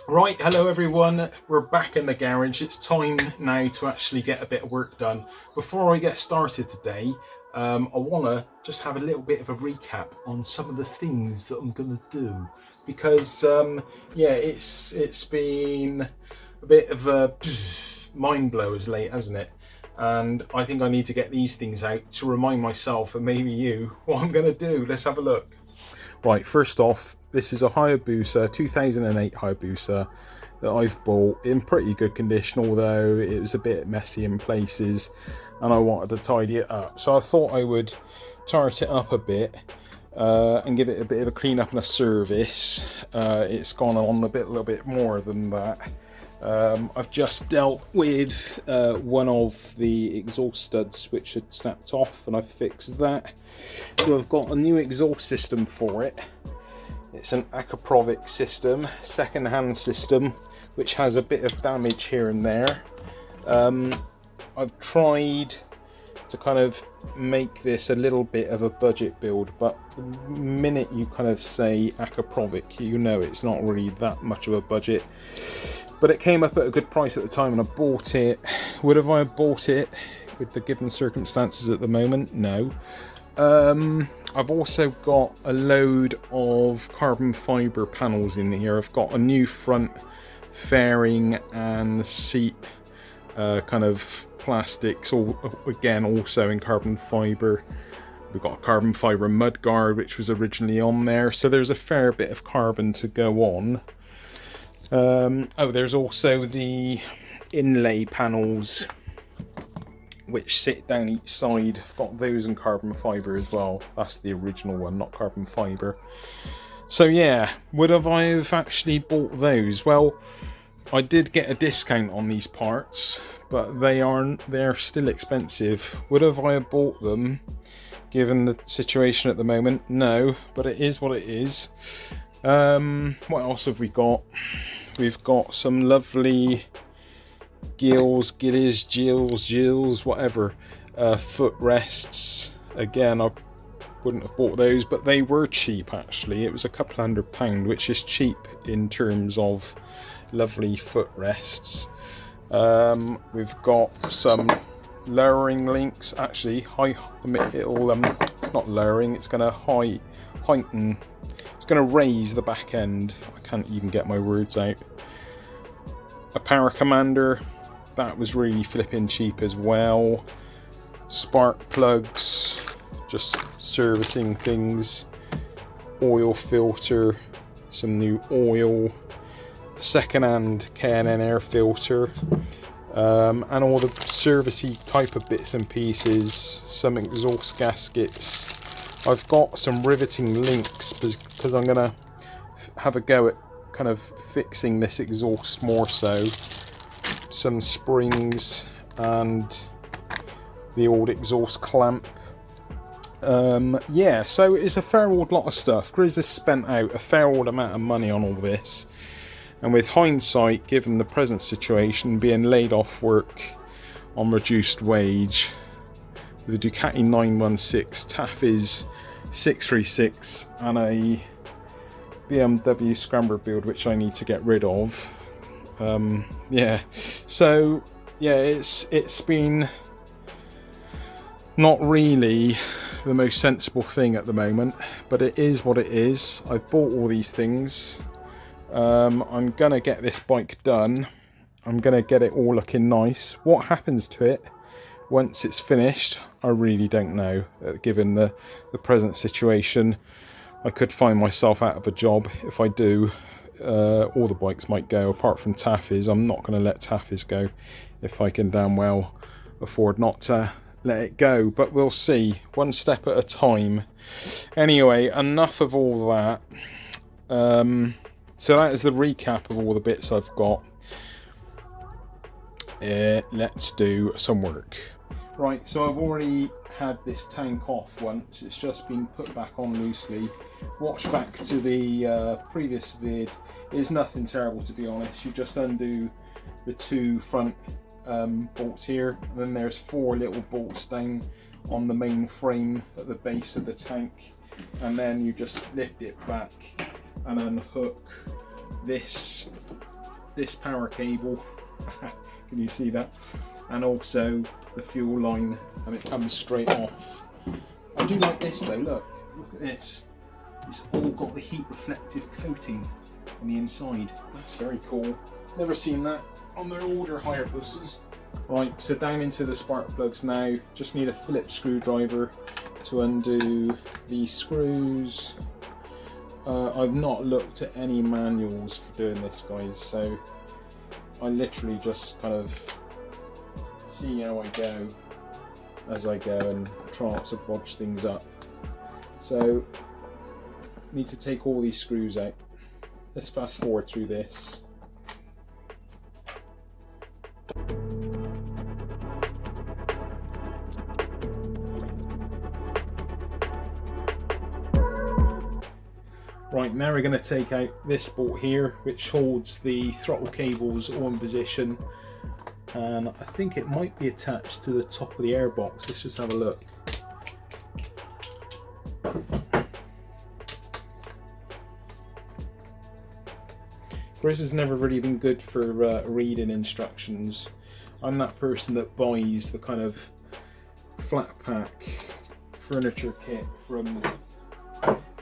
Right, hello everyone, we're back in the garage. It's time now to actually get a bit of work done. Before I get started today, I want to just have a little bit of a recap on some of the things that I'm going to do. Because, yeah, it's been a bit of a mind blow as late, hasn't it? And I think I need to get these things out to remind myself and maybe you what I'm going to do. Let's have a look. Right, first off, this is a Hayabusa, 2008 Hayabusa that I've bought in pretty good condition, although it was a bit messy in places and I wanted to tidy it up. So I thought I would tart it up a bit and give it a bit of a clean up and a service. It's gone on a little bit more than that. I've just dealt with one of the exhaust studs which had snapped off, and I've fixed that. So I've got a new exhaust system for it. It's an Hayabusa system, second-hand system, which has a bit of damage here and there. I've tried to kind of make this a little bit of a budget build, but the minute you kind of say Hayabusa, you know it's not really that much of a budget. But it came up at a good price at the time and I bought it. Would have I bought it with the given circumstances at the moment? No. I've also got a load of carbon fibre panels in here. I've got a new front fairing and seat kind of plastics, all again also in carbon fibre. We've got a carbon fibre mudguard which was originally on there, so there's a fair bit of carbon to go on. There's also the inlay panels which sit down each side. I've got those in carbon fibre as well. That's the original one, not carbon fibre. So yeah, would have I have actually bought those? Well, I did get a discount on these parts, but they're still expensive. Would have I have bought them given the situation at the moment? No, but it is what it is. What else have we got? We've got some lovely Gills, whatever, footrests. Again, I wouldn't have bought those, but they were cheap actually. It was a couple £100, which is cheap in terms of lovely footrests. We've got some lowering links. Actually, it's not lowering. It's going to heighten. It's going to raise the back end. I can't even get my words out. A power commander, that was really flipping cheap as well. Spark plugs, just servicing things. Oil filter, some new oil. Second-hand K&N air filter. And all the servicey type of bits and pieces. Some exhaust gaskets. I've got some riveting links because I'm going to have a go at kind of fixing this exhaust more so. Some springs and the old exhaust clamp. Yeah, so it's a fair old lot of stuff. Grizz has spent out a fair old amount of money on all this. And with hindsight, given the present situation, being laid off work on reduced wage, with a Ducati 916, Taffy's 636 and a BMW Scrambler build which I need to get rid of. Yeah, so yeah, it's been not really the most sensible thing at the moment, but it is what it is. I've bought all these things. I'm gonna get this bike done. I'm gonna get it all looking nice. What happens to it once it's finished, I really don't know. Given the present situation, I could find myself out of a job. If I do, all the bikes might go, apart from Taffy's. I'm not going to let Taffy's go if I can damn well afford not to let it go. But we'll see, one step at a time. Anyway, enough of all that. So that is the recap of all the bits I've got. Let's do some work. Right, so I've already had this tank off once. It's just been put back on loosely. Watch back to the previous vid. It's nothing terrible, to be honest. You just undo the two front bolts here, and then there's 4 little bolts down on the main frame at the base of the tank, and then you just lift it back and unhook this this power cable. Can you see that? And also the fuel line, and it comes straight off. I do like this though, look at this. It's all got the heat reflective coating on the inside. That's very cool. Never seen that on their older Hayabusas. Right, so down into the spark plugs now. Just need a Phillips screwdriver to undo the screws. I've not looked at any manuals for doing this, guys, so I literally just kind of see how I go as I go and try not to bodge things up. So need to take all these screws out. Let's fast forward through this. Right, now we're going to take out this bolt here, which holds the throttle cables all in position, and I think it might be attached to the top of the airbox. Let's just have a look. Chris has never really been good for reading instructions. I'm that person that buys the kind of flat pack furniture kit from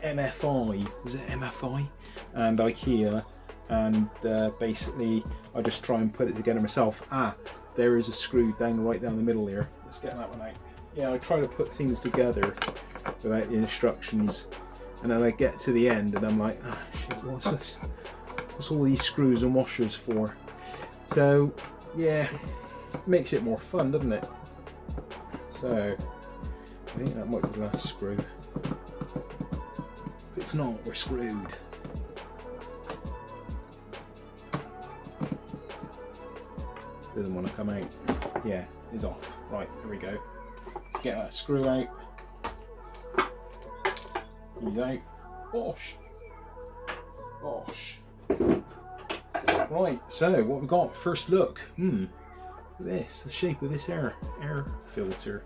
MFI, was it MFI? And IKEA, and basically I just try and put it together myself. Ah, there is a screw right down the middle there. Let's get that one out. Yeah, I try to put things together without the instructions, and then I get to the end and I'm like, oh shit, what's this? What's all these screws and washers for? So yeah, makes it more fun, doesn't it? So I think that might be the last screw. If it's not, we're screwed. Doesn't want to come out. Yeah, it's off. Right, here we go. Let's get that screw out. He's out. Bosh. Bosh. Right, so what we got? First look. Look at this, the shape of this air filter.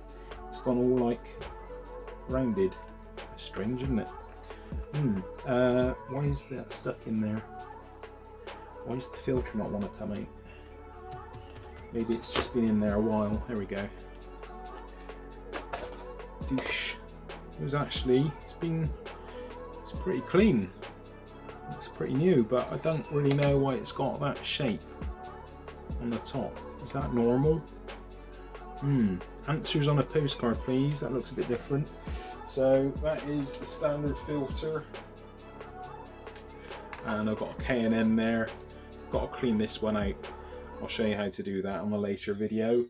It's gone all like rounded. Strange, isn't it? Why is that stuck in there? Why does the filter not want to come out? Maybe it's just been in there a while. There we go. Douche. It was actually, it's pretty clean. Looks pretty new, but I don't really know why it's got that shape on the top. Is that normal? Answers on a postcard, please. That looks a bit different. So that is the standard filter, and I've got a K&N there. Got to clean this one out. I'll show you how to do that on a later video.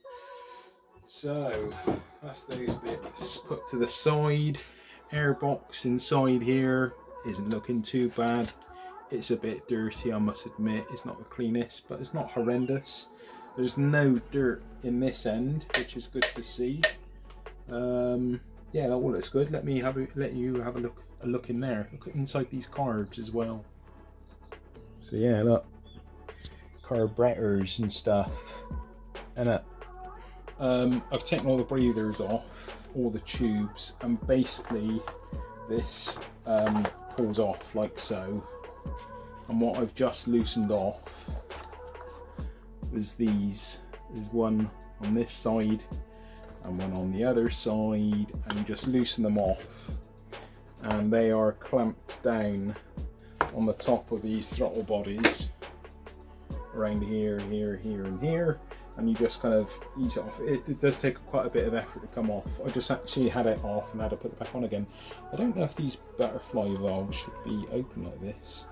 So that's those bits put to the side. Airbox inside here isn't looking too bad. It's a bit dirty, I must admit. It's not the cleanest, but it's not horrendous. There's no dirt in this end, which is good to see. Yeah, that all looks good. Let you have a look in there. Look inside these carbs as well. So yeah, look, carburetors and stuff. And I've taken all the breathers off, all the tubes, and basically this pulls off like so. And what I've just loosened off is these. There's one on this side and one on the other side, and you just loosen them off, and they are clamped down on the top of these throttle bodies around here, here, here, and here, and you just kind of ease it off. It does take quite a bit of effort to come off. I just actually had it off and had to put it back on again. I don't know if these butterfly valves should be open like this.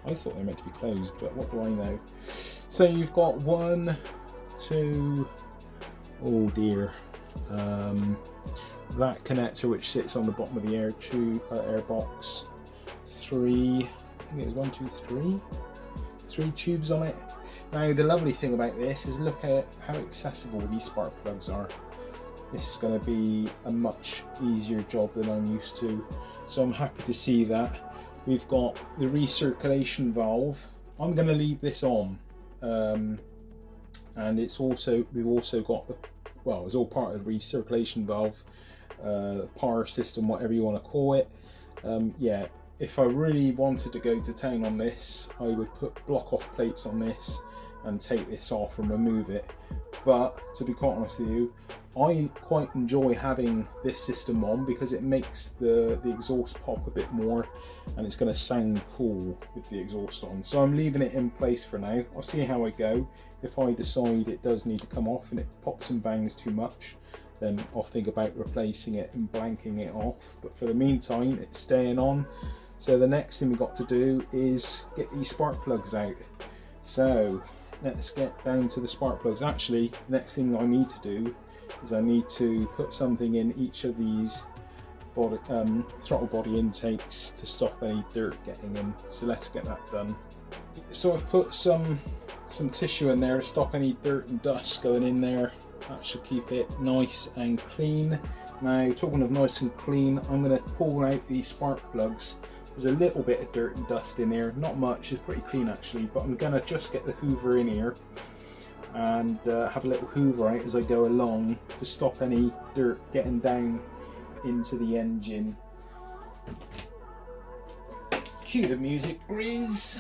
I thought they were meant to be closed, but what do I know? So you've got 1, 2, oh dear, that connector which sits on the bottom of the air box. 3, I think it was 1, 2, 3 tubes on it. Now the lovely thing about this is look at how accessible these spark plugs are. This is going to be a much easier job than I'm used to, so I'm happy to see that. We've got the recirculation valve. I'm going to leave this on, and we've also got the, well, it's all part of the recirculation valve, power system, whatever you want to call it. Yeah, if I really wanted to go to town on this, I would put block off plates on this and take this off and remove it. But to be quite honest with you, I quite enjoy having this system on because it makes the exhaust pop a bit more, and it's going to sound cool with the exhaust on. So I'm leaving it in place for now. I'll see how I go. If I decide it does need to come off and it pops and bangs too much, then I'll think about replacing it and blanking it off. But for the meantime, it's staying on. So the next thing we got to do is get these spark plugs out. So let's get down to the spark plugs. Actually, the next thing I need to do is I need to put something in each of these body, throttle body intakes to stop any dirt getting in. So let's get that done. So I've put some tissue in there to stop any dirt and dust going in there. That should keep it nice and clean. Now, talking of nice and clean, I'm going to pull out these spark plugs. There's a little bit of dirt and dust in here, not much, it's pretty clean actually, but I'm going to just get the hoover in here and have a little hoover out as I go along to stop any dirt getting down into the engine. Cue the music, Grizz.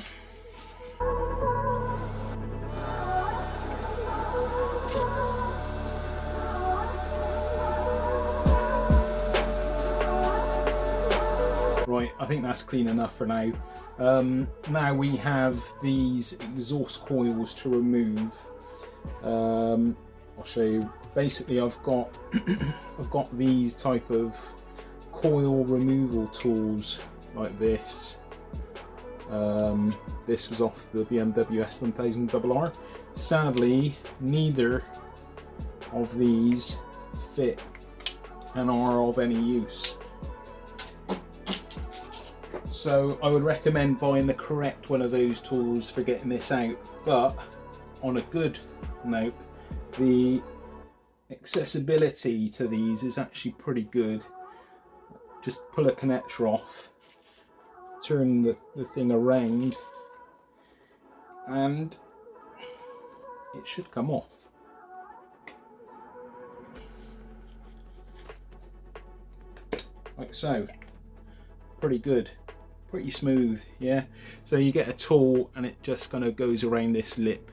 Right, I think that's clean enough for now. Now we have these exhaust coils to remove. I'll show you. Basically, I've got I've got these type of coil removal tools like this. This was off the BMW S1000RR. Sadly, neither of these fit and are of any use. So I would recommend buying the correct one of those tools for getting this out. But on a good note, the accessibility to these is actually pretty good. Just pull a connector off, turn the thing around, and it should come off. Like so. Pretty good. Pretty smooth, yeah. So you get a tool and it just kind of goes around this lip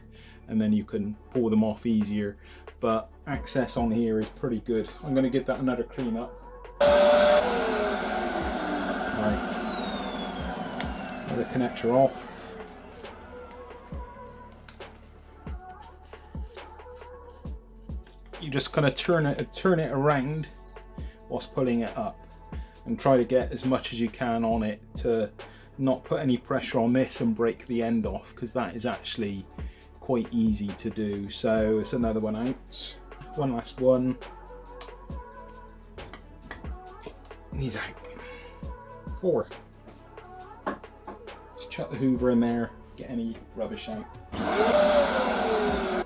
and then you can pull them off easier. But access on here is pretty good. I'm going to give that another clean up. Right. Get the connector off. You just kind of turn it around whilst pulling it up, and try to get as much as you can on it to not put any pressure on this and break the end off, because that is actually quite easy to do. So it's another one out. One last one. And he's out. 4. Just chuck the hoover in there, get any rubbish out.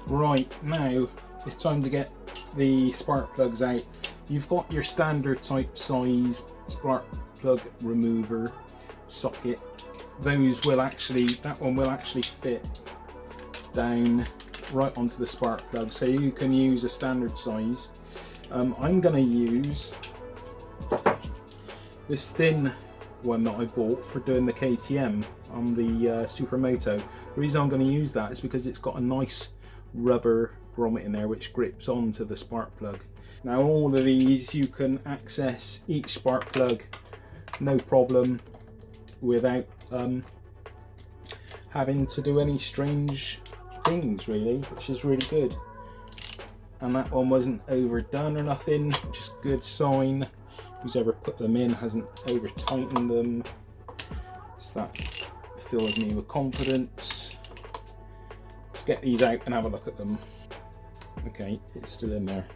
Right, now it's time to get the spark plugs out. You've got your standard type size spark plug remover socket. Those will actually, that one will actually fit down right onto the spark plug, so you can use a standard size. I'm going to use this thin one that I bought for doing the KTM on the Supermoto. The reason I'm going to use that is because it's got a nice rubber grommet in there which grips onto the spark plug. Now all of these you can access each spark plug no problem without having to do any strange things really, which is really good. And that one wasn't overdone or nothing, which is a good sign. Who's ever put them in hasn't over tightened them. So that fills me with confidence. Let's get these out and have a look at them. Okay, it's still in there.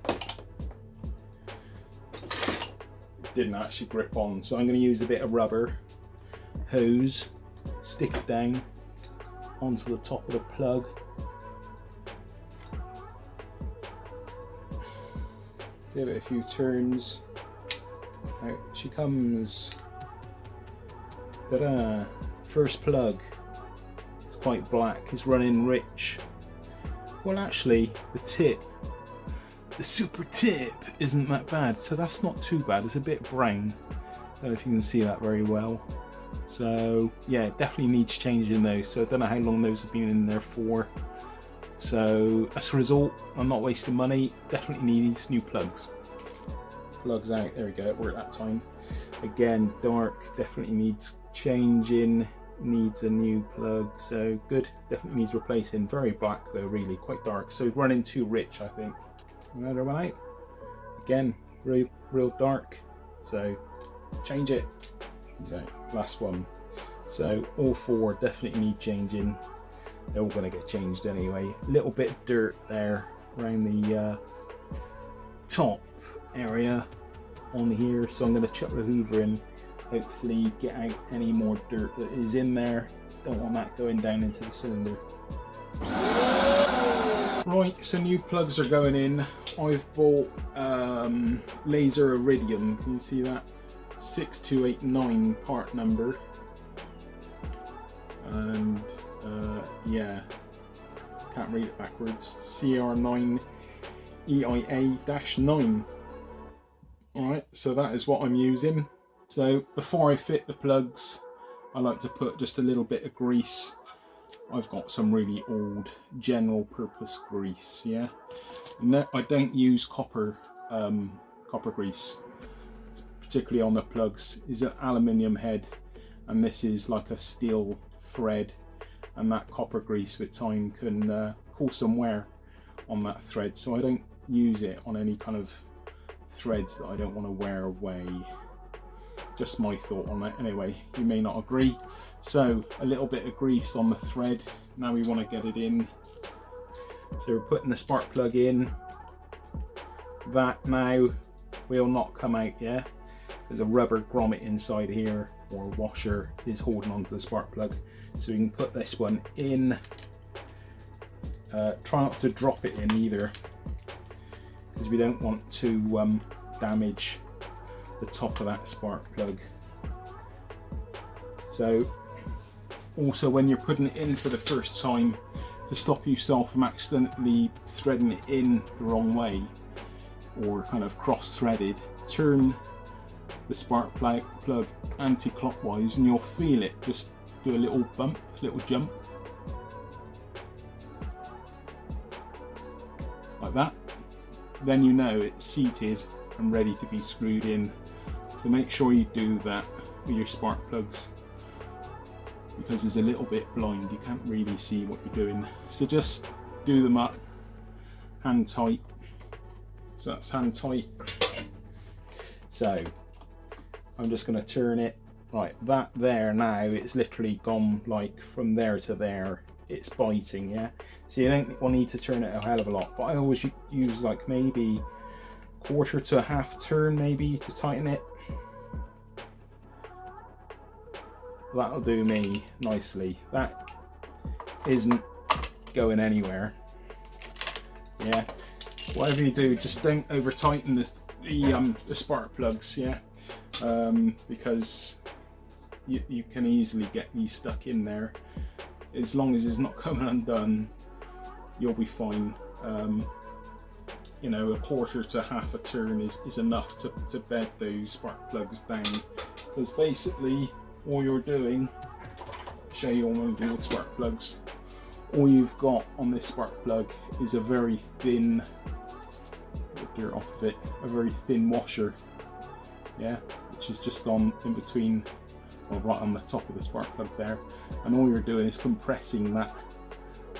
Didn't actually grip on, so I'm going to use a bit of rubber hose, stick it down onto the top of the plug. Give it a few turns. Out she comes. Ta-da! First plug. It's quite black, it's running rich. Well actually, the tip, the super tip isn't that bad, so that's not too bad. It's a bit brown. I don't know if you can see that very well. So yeah, definitely needs changing those. So I don't know how long those have been in there for. So as a result, I'm not wasting money. Definitely needs new plugs. Plugs out, there we go, it worked that time. Again, dark, definitely needs changing, needs a new plug, so good, definitely needs replacing. Very black though, really, quite dark, so running too rich, I think. Another one out, again, real dark, so change it. So, last one. So all four definitely need changing. They're all going to get changed anyway. A little bit of dirt there around the top area on here, so I'm going to chuck the hoover in, hopefully get out any more dirt that is in there. Don't want that going down into the cylinder. Right, so new plugs are going in. I've bought laser iridium, can you see that? 6289 part number, and yeah, can't read it backwards. CR9 EIA-9. Alright, so that is what I'm using. So before I fit the plugs, I like to put just a little bit of grease. I've got some really old general purpose grease, yeah. No, I don't use copper grease, particularly on the plugs. It's an aluminium head, and this is like a steel thread, and that copper grease with time can cause some wear on that thread, so I don't use it on any kind of threads that I don't want to wear away. Just my thought on that. Anyway, you may not agree. So a little bit of grease on the thread. Now we want to get it in. So we're putting the spark plug in. That now will not come out, yeah? There's a rubber grommet inside here, or washer is holding onto the spark plug. So we can put this one in. Try not to drop it in either, because we don't want to damage the top of that spark plug. So also when you're putting it in for the first time, to stop yourself from accidentally threading it in the wrong way or kind of cross-threaded, turn the spark plug anti-clockwise and you'll feel it just do a little bump, little jump like that. Then you know it's seated and ready to be screwed in. So make sure you do that with your spark plugs, because it's a little bit blind, you can't really see what you're doing. So just do them up, hand tight. So that's hand tight. So I'm just going to turn it. Right, that there now, it's literally gone like from there to there. It's biting, yeah? So you don't need to turn it a hell of a lot, but I always use like maybe quarter to a half turn maybe to tighten it. That'll do me nicely. That isn't going anywhere. Yeah, whatever you do, just don't over tighten the spark plugs, yeah, because you can easily get these stuck in there. As long as it's not coming undone, you'll be fine. You know, a quarter to half a turn is enough to bed those spark plugs down, because basically all you're doing, I'll show you what I'm going to do with spark plugs. All you've got on this spark plug is a very thin, get dirt off of it, a very thin washer, yeah, which is just on in between, or right on the top of the spark plug there, and all you're doing is compressing that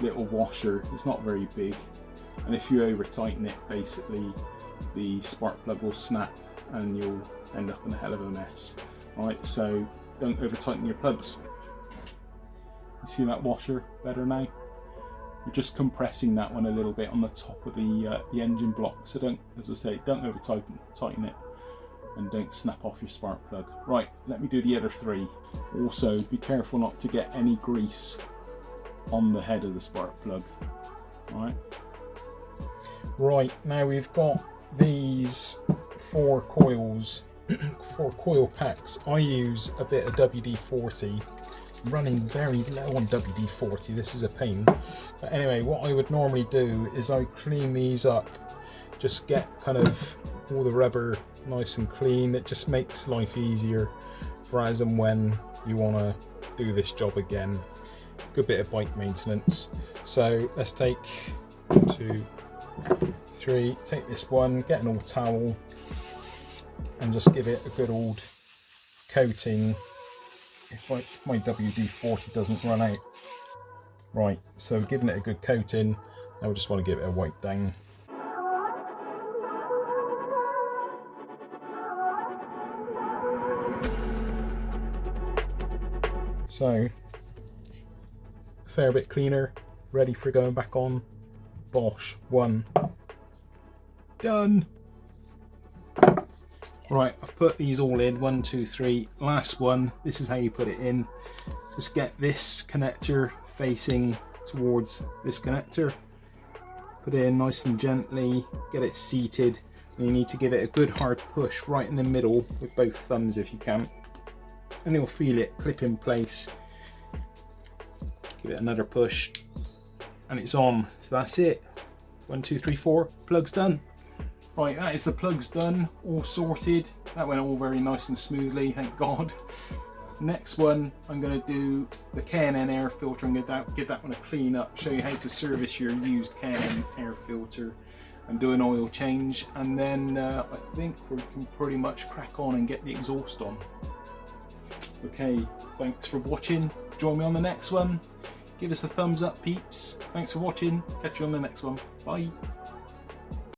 little washer. It's not very big, and if you over tighten it, basically the spark plug will snap and you'll end up in a hell of a mess. Right, so don't over tighten your plugs. You see that washer better now? You're just compressing that one a little bit on the top of the engine block. So don't, as I say, don't over tighten it, and don't snap off your spark plug. Right, let me do the other three. Also, be careful not to get any grease on the head of the spark plug. Right, now we've got these 4 coils, 4 coil packs. I use a bit of WD-40. I'm running very low on WD-40, this is a pain. But anyway, what I would normally do is I clean these up, just get kind of all the rubber nice and clean. It just makes life easier for as and when you want to do this job again. Good bit of bike maintenance. So let's take 2, 3, take this one, get an old towel and just give it a good old coating if my WD-40 doesn't run out. Right, so giving it a good coating, now we just want to give it a wipe down. So, a fair bit cleaner, ready for going back on. Bosh, 1. Done! Right, I've put these all in, 1, 2, 3. Last one, this is how you put it in. Just get this connector facing towards this connector. Put it in nice and gently, get it seated. And you need to give it a good hard push right in the middle with both thumbs if you can. And you'll feel it clip in place. Give it another push and it's on. So that's it. 1, 2, 3, 4, plug's done. Right, that is the plugs done, all sorted. That went all very nice and smoothly, thank God. Next one, I'm going to do the K&N air filter and give that one a clean up, show you how to service your used K&N air filter and do an oil change. And then I think we can pretty much crack on and get the exhaust on. Okay, thanks for watching. Join me on the next one. Give us a thumbs up, peeps. Thanks for watching. Catch you on the next one. Bye.